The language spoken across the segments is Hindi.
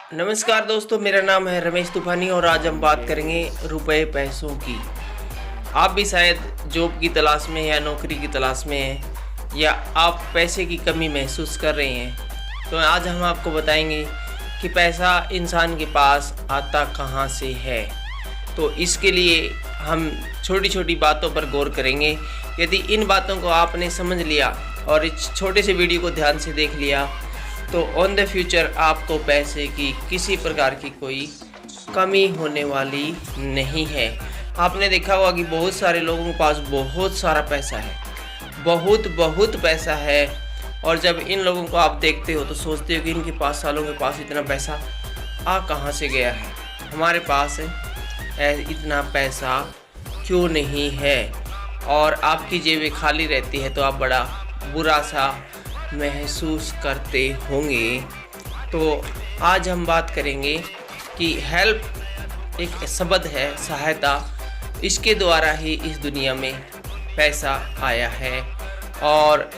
नमस्कार दोस्तों, मेरा नाम है रमेश तूफानी और आज हम बात करेंगे रुपए पैसों की। आप भी शायद जॉब की तलाश में या नौकरी की तलाश में हैं या आप पैसे की कमी महसूस कर रहे हैं। तो आज हम आपको बताएंगे कि पैसा इंसान के पास आता कहाँ से है। तो इसके लिए हम छोटी छोटी बातों पर गौर करेंगे। यदि इन बातों को आपने समझ लिया और इस छोटे से वीडियो को ध्यान से देख लिया तो ऑन द फ्यूचर आपको पैसे की किसी प्रकार की कोई कमी होने वाली नहीं है। आपने देखा होगा कि बहुत सारे लोगों के पास बहुत सारा पैसा है, बहुत पैसा है, और जब इन लोगों को आप देखते हो तो सोचते हो कि इनके पास सालों के पास इतना पैसा आ कहाँ से गया है, हमारे पास इतना पैसा क्यों नहीं है। और आपकी जेबें खाली रहती है तो आप बड़ा बुरा सा महसूस करते होंगे। तो आज हम बात करेंगे कि हेल्प एक शब्द है, सहायता। इसके द्वारा ही इस दुनिया में पैसा आया है और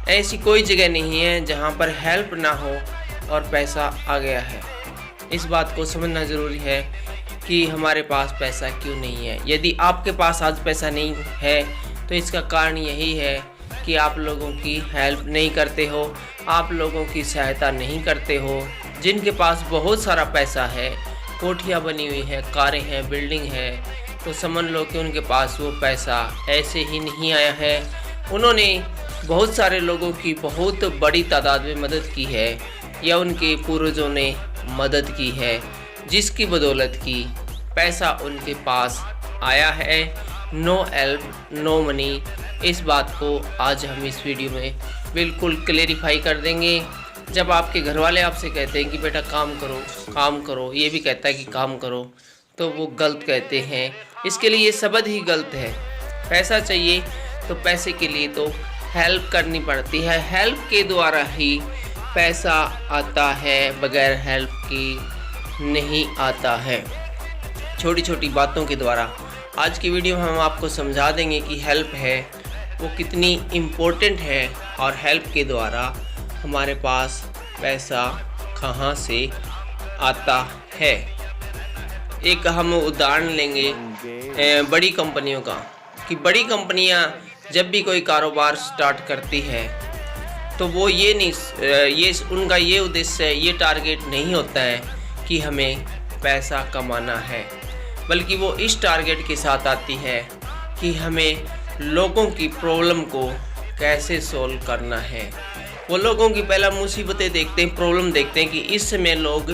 ऐसी कोई जगह नहीं है जहां पर हेल्प ना हो और पैसा आ गया है। इस बात को समझना ज़रूरी है कि हमारे पास पैसा क्यों नहीं है। यदि आपके पास आज पैसा नहीं है तो इसका कारण यही है कि आप लोगों की हेल्प नहीं करते हो, आप लोगों की सहायता नहीं करते हो। जिनके पास बहुत सारा पैसा है, कोठियाँ बनी हुई हैं, कारें हैं, बिल्डिंग है, तो समझ लो कि उनके पास वो पैसा ऐसे ही नहीं आया है। उन्होंने बहुत सारे लोगों की बहुत बड़ी तादाद में मदद की है या उनके पूर्वजों ने मदद की है, जिसकी बदौलत की पैसा उनके पास आया है। नो हेल्प नो मनी, इस बात को आज हम इस वीडियो में बिल्कुल क्लेरिफाई कर देंगे। जब आपके घर वाले आपसे कहते हैं कि बेटा काम करो, ये भी कहता है कि काम करो, तो वो गलत कहते हैं। इसके लिए ये शब्द ही गलत है। पैसा चाहिए तो पैसे के लिए तो हेल्प करनी पड़ती है, हेल्प के द्वारा ही पैसा आता है, बगैर हेल्प की नहीं आता है। छोटी छोटी बातों के द्वारा आज की वीडियो में हम आपको समझा देंगे कि हेल्प है वो कितनी इम्पोर्टेंट है और हेल्प के द्वारा हमारे पास पैसा कहाँ से आता है। एक हम उदाहरण लेंगे बड़ी कंपनियों का, कि बड़ी कंपनियां जब भी कोई कारोबार स्टार्ट करती है तो वो उनका ये उद्देश्य, ये टारगेट नहीं होता है कि हमें पैसा कमाना है, बल्कि वो इस टारगेट के साथ आती है कि हमें लोगों की प्रॉब्लम को कैसे सॉल्व करना है। वो लोगों की पहला मुसीबतें देखते हैं, प्रॉब्लम देखते हैं कि इस समय लोग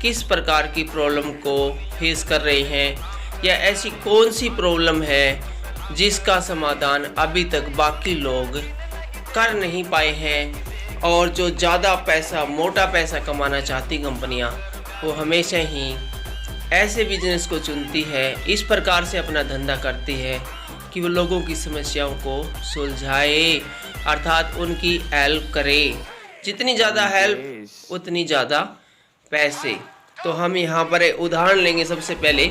किस प्रकार की प्रॉब्लम को फेस कर रहे हैं या ऐसी कौन सी प्रॉब्लम है जिसका समाधान अभी तक बाकी लोग कर नहीं पाए हैं। और जो ज़्यादा पैसा, मोटा पैसा कमाना चाहती कंपनियां, वो हमेशा ही ऐसे बिजनेस को चुनती है, इस प्रकार से अपना धंधा करती है कि वो लोगों की समस्याओं को सुलझाए, अर्थात उनकी हेल्प करे। जितनी ज़्यादा हेल्प उतनी ज़्यादा पैसे। तो हम यहाँ पर एक उदाहरण लेंगे। सबसे पहले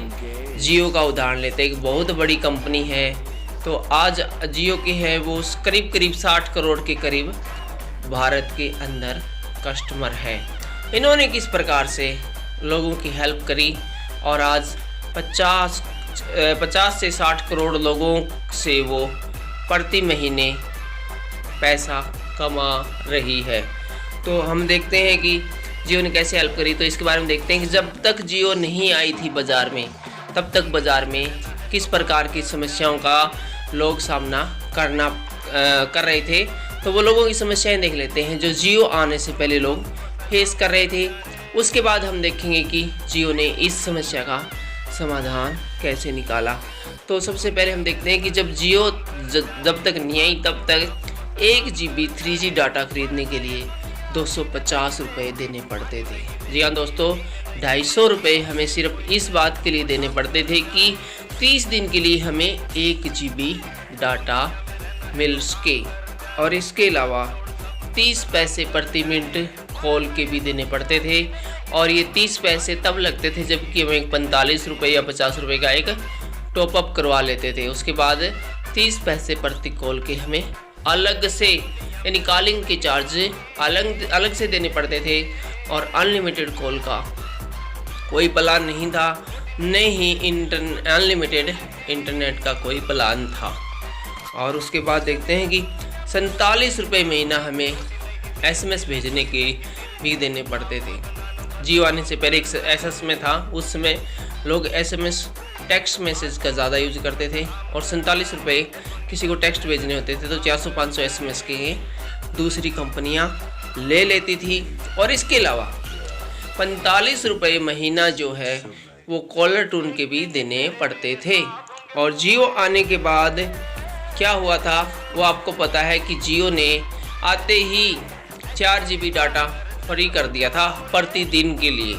जियो का उदाहरण लेते हैं। एक बहुत बड़ी कंपनी है, तो आज जियो की है वो करीब 60 करोड़ के करीब भारत के अंदर कस्टमर है। इन्होंने किस प्रकार से लोगों की हेल्प करी और आज 50 से 60 करोड़ लोगों से वो प्रति महीने पैसा कमा रही है। तो हम देखते हैं कि जियो ने कैसे हेल्प करी। तो इसके बारे में देखते हैं कि जब तक जियो नहीं आई थी बाज़ार में, तब तक बाज़ार में किस प्रकार की समस्याओं का लोग सामना कर रहे थे। तो वो लोगों की समस्याएं देख लेते हैं जो जियो आने से पहले लोग फेस कर रहे थे। उसके बाद हम देखेंगे कि जियो ने इस समस्या का समाधान कैसे निकाला। तो सबसे पहले हम देखते हैं कि जब जियो जब तक नहीं आई तब तक 1 GB 3G डाटा खरीदने के लिए 250 रुपये देने पड़ते थे। जी हाँ दोस्तों, 250 रुपये हमें सिर्फ इस बात के लिए देने पड़ते थे कि 30 दिन के लिए हमें 1 GB डाटा मिल सके। और इसके अलावा 30 पैसे प्रति मिनट कॉल के भी देने पड़ते थे, और ये 30 पैसे तब लगते थे जबकि हमें 45 रुपये या 50 रुपये का एक टॉपअप करवा लेते थे। उसके बाद 30 पैसे प्रति कॉल के हमें अलग से, यानी कॉलिंग के चार्ज अलग से देने पड़ते थे, और अनलिमिटेड कॉल का कोई प्लान नहीं था, न ही अनलिमिटेड इंटरनेट का कोई प्लान था। और उसके बाद देखते हैं कि 47 रुपये महीना हमें SMS भेजने के भी देने पड़ते थे। जियो आने से पहले एक ऐसा समय था, उस समय लोग SMS टेक्स्ट मैसेज का ज़्यादा यूज करते थे और 47 रुपये किसी को टेक्स्ट भेजने होते थे तो 400-500 SMS के दूसरी कंपनियां ले लेती थी। और इसके अलावा 45 रुपये महीना जो है वो कॉलर टून के भी देने पड़ते थे। और जियो आने के बाद क्या हुआ था वो आपको पता है कि जियो ने आते ही 4 GB डाटा फ्री कर दिया था प्रतिदिन के लिए।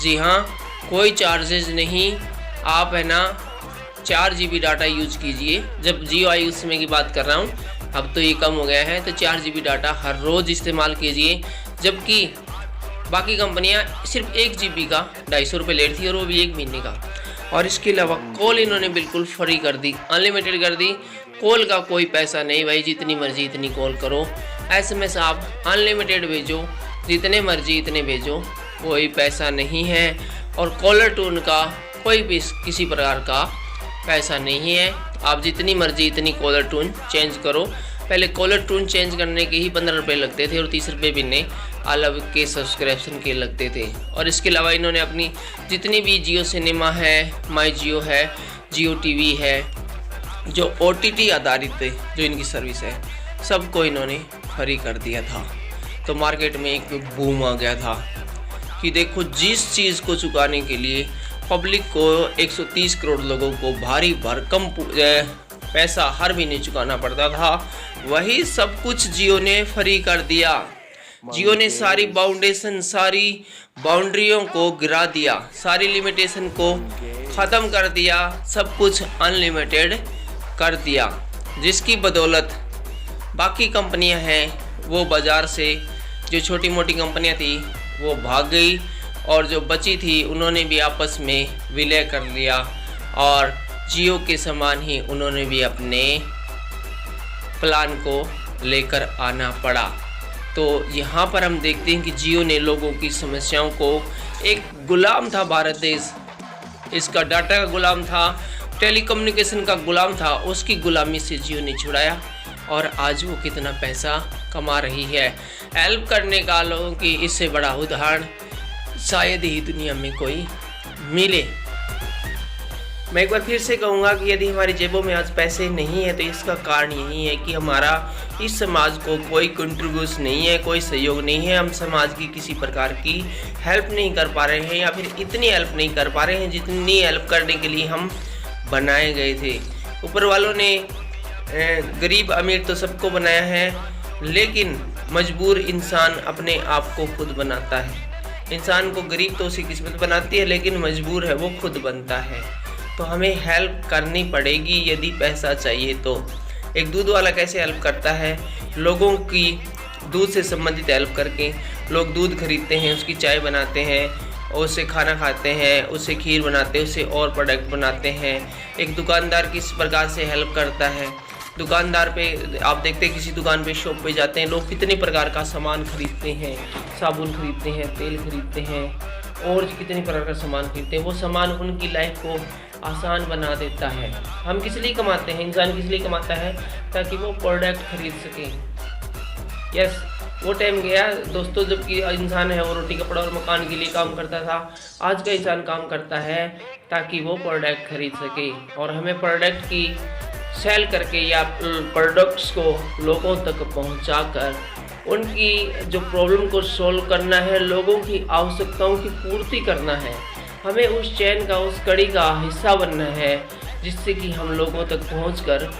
जी हाँ, कोई चार्जेस नहीं, आप है ना 4 GB डाटा यूज कीजिए। जब जियो आई उस समय की बात कर रहा हूँ, अब तो ये कम हो गया है, तो 4 GB डाटा हर रोज़ इस्तेमाल कीजिए। जबकि बाकी कंपनियाँ सिर्फ 1 GB का 250 रुपये लेट थी और वो भी 1 महीने का। और इसके अलावा कॉल इन्होंने बिल्कुल फ्री कर दी, अनलिमिटेड कर दी। कॉल का कोई पैसा नहीं भाई, जितनी मर्जी इतनी कॉल करो। SMS आप अनलिमिटेड भेजो, जितने मर्जी इतने भेजो, कोई पैसा नहीं है। और कॉलर टून का कोई भी किसी प्रकार का पैसा नहीं है। आप जितनी मर्जी इतनी कॉलर टून चेंज करो। पहले कॉलर टून चेंज करने के ही 15 रुपये लगते थे और 30 रुपये भी अलग के सब्सक्रिप्शन के लगते थे। और इसके अलावा इन्होंने अपनी जितनी भी जियो सिनेमा है, माई जियो है, जियो TV है, जो OTT आधारित जो इनकी सर्विस है, सबको इन्होंने फ्री कर दिया था। तो मार्केट में एक बूम आ गया था कि देखो, जिस चीज़ को चुकाने के लिए पब्लिक को 130 करोड़ लोगों को भारी भरकम पैसा हर महीने चुकाना पड़ता था, वही सब कुछ जियो ने फ्री कर दिया। जियो ने सारी बाउंड्रियों को गिरा दिया, सारी लिमिटेशन को ख़त्म कर दिया, सब कुछ अनलिमिटेड कर दिया, जिसकी बदौलत बाकी कंपनियां हैं वो बाज़ार से, जो छोटी मोटी कंपनियां थी वो भाग गई और जो बची थी उन्होंने भी आपस में विलय कर लिया और जियो के समान ही उन्होंने भी अपने प्लान को लेकर आना पड़ा। तो यहाँ पर हम देखते हैं कि जियो ने लोगों की समस्याओं को, एक गुलाम था भारत देश, इसका डाटा का गुलाम था, टेलीकम्युनिकेशन का गुलाम था, उसकी गुलामी से जियो ने छुड़ाया और आज वो कितना पैसा कमा रही है। हेल्प करने का लोगों की इससे बड़ा उदाहरण शायद ही दुनिया में कोई मिले। मैं एक बार फिर से कहूँगा कि यदि हमारी जेबों में आज पैसे नहीं है तो इसका कारण यही है कि हमारा इस समाज को कोई कंट्रीब्यूशन नहीं है, कोई सहयोग नहीं है। हम समाज की किसी प्रकार की हेल्प नहीं कर पा रहे हैं या फिर इतनी हेल्प नहीं कर पा रहे हैं जितनी हेल्प करने के लिए हम बनाए गए थे। ऊपर वालों ने गरीब अमीर तो सबको बनाया है, लेकिन मजबूर इंसान अपने आप को खुद बनाता है। इंसान को गरीब तो उसकी किस्मत बनाती है, लेकिन मजबूर है वो खुद बनता है। तो हमें हेल्प करनी पड़ेगी यदि पैसा चाहिए तो। एक दूध वाला कैसे हेल्प करता है, लोगों की दूध से संबंधित हेल्प करके लोग दूध खरीदते हैं, उसकी चाय बनाते हैं, उससे खाना खाते हैं, उससे खीर बनाते हैं, उससे और प्रोडक्ट बनाते हैं। एक दुकानदार किस प्रकार से हेल्प करता है, दुकानदार पे आप देखते हैं, किसी दुकान पे शॉप पे जाते हैं, लोग कितने प्रकार का सामान खरीदते हैं, साबुन खरीदते हैं, तेल खरीदते हैं और कितने प्रकार का सामान खरीदते हैं। वो सामान उनकी लाइफ को आसान बना देता है। हम किस लिए कमाते हैं, इंसान किस लिए कमाता है, ताकि वो प्रोडक्ट खरीद सके। यस, वो टाइम गया दोस्तों जबकि इंसान है वो रोटी कपड़ा और मकान के लिए काम करता था। आज का इंसान काम करता है ताकि वो प्रोडक्ट खरीद सके। और हमें प्रोडक्ट की सेल करके या प्रोडक्ट्स को लोगों तक पहुंचाकर उनकी जो प्रॉब्लम को सॉल्व करना है, लोगों की आवश्यकताओं की पूर्ति करना है। हमें उस चैन का, उस कड़ी का हिस्सा बनना है, जिससे कि हम लोगों तक पहुंचकर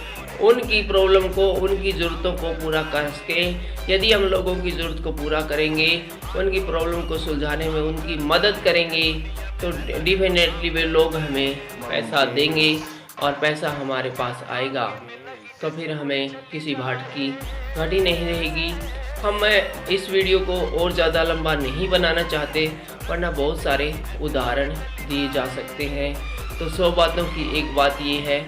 उनकी प्रॉब्लम को, उनकी ज़रूरतों को पूरा कर सके। यदि हम लोगों की ज़रूरत को पूरा करेंगे, उनकी प्रॉब्लम को सुलझाने में उनकी मदद करेंगे, तो डेफिनेटली वे लोग हमें पैसा देंगे और पैसा हमारे पास आएगा। तो फिर हमें किसी भाट की घाटी नहीं रहेगी। हम इस वीडियो को और ज़्यादा लंबा नहीं बनाना चाहते, वरना बहुत सारे उदाहरण दिए जा सकते हैं। तो 100 बातों की एक बात ये है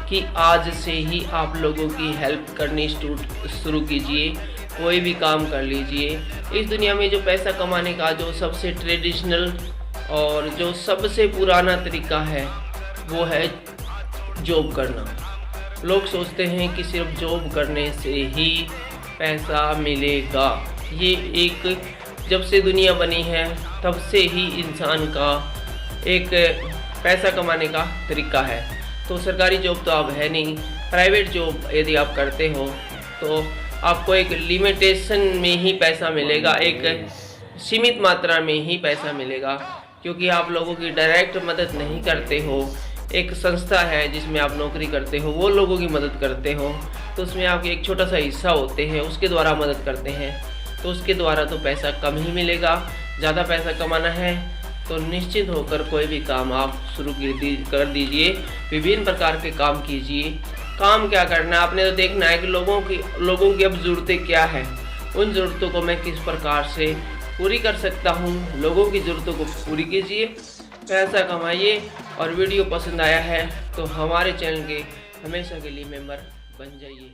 कि आज से ही आप लोगों की हेल्प करनी शुरू कीजिए। कोई भी काम कर लीजिए। इस दुनिया में जो पैसा कमाने का जो सबसे ट्रेडिशनल और जो सबसे पुराना तरीका है वो है जॉब करना। लोग सोचते हैं कि सिर्फ जॉब करने से ही पैसा मिलेगा। ये एक जब से दुनिया बनी है तब से ही इंसान का एक पैसा कमाने का तरीका है। तो सरकारी जॉब तो अब है नहीं, प्राइवेट जॉब यदि आप करते हो तो आपको एक लिमिटेशन में ही पैसा मिलेगा, एक सीमित मात्रा में ही पैसा मिलेगा, क्योंकि आप लोगों की डायरेक्ट मदद नहीं करते हो। एक संस्था है जिसमें आप नौकरी करते हो, वो लोगों की मदद करते हो, तो उसमें आपके एक छोटा सा हिस्सा होते हैं, उसके द्वारा मदद करते हैं, तो उसके द्वारा तो पैसा कम ही मिलेगा। ज़्यादा पैसा कमाना है तो निश्चित होकर कोई भी काम आप शुरू कर दीजिए, विभिन्न प्रकार के काम कीजिए। काम क्या करना है, आपने तो देखना है कि लोगों की अब ज़रूरतें क्या हैं, उन ज़रूरतों को मैं किस प्रकार से पूरी कर सकता हूँ। लोगों की ज़रूरतों को पूरी कीजिए, पैसा कमाइए। और वीडियो पसंद आया है तो हमारे चैनल के हमेशा के लिए मेंबर बन जाइए।